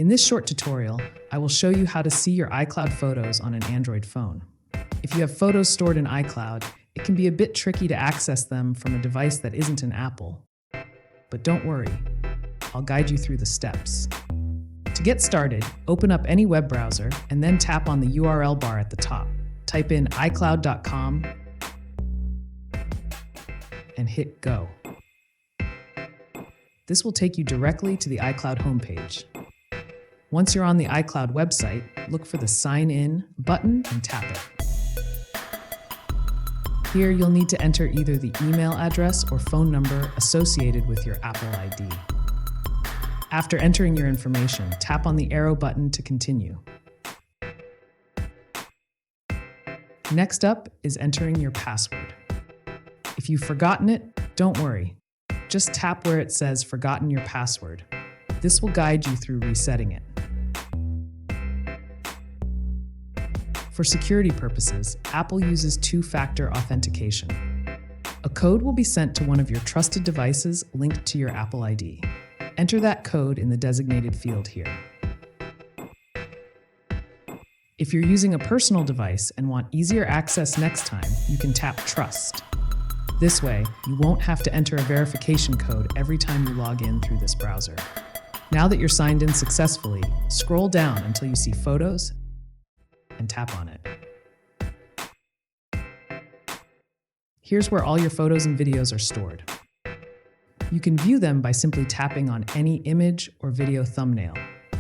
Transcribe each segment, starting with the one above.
In this short tutorial, I will show you how to see your iCloud photos on an Android phone. If you have photos stored in iCloud, it can be a bit tricky to access them from a device that isn't an Apple. But don't worry, I'll guide you through the steps. To get started, open up any web browser and then tap on the URL bar at the top. Type in iCloud.com and hit go. This will take you directly to the iCloud homepage. Once you're on the iCloud website, look for the Sign In button and tap it. Here, you'll need to enter either the email address or phone number associated with your Apple ID. After entering your information, tap on the arrow button to continue. Next up is entering your password. If you've forgotten it, don't worry. Just tap where it says Forgotten Your Password. This will guide you through resetting it. For security purposes, Apple uses two-factor authentication. A code will be sent to one of your trusted devices linked to your Apple ID. Enter that code in the designated field here. If you're using a personal device and want easier access next time, you can tap Trust. This way, you won't have to enter a verification code every time you log in through this browser. Now that you're signed in successfully, scroll down until you see Photos and tap on it. Here's where all your photos and videos are stored. You can view them by simply tapping on any image or video thumbnail.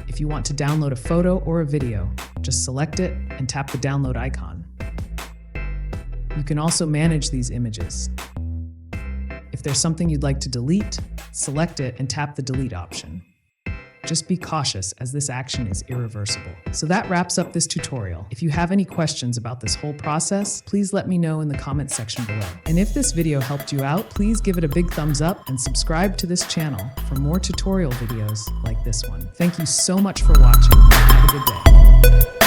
If you want to download a photo or a video, just select it and tap the download icon. You can also manage these images. If there's something you'd like to delete, select it and tap the delete option. Just be cautious, as this action is irreversible. So that wraps up this tutorial. If you have any questions about this whole process, please let me know in the comment section below. And if this video helped you out, please give it a big thumbs up and subscribe to this channel for more tutorial videos like this one. Thank you so much for watching. Have a good day.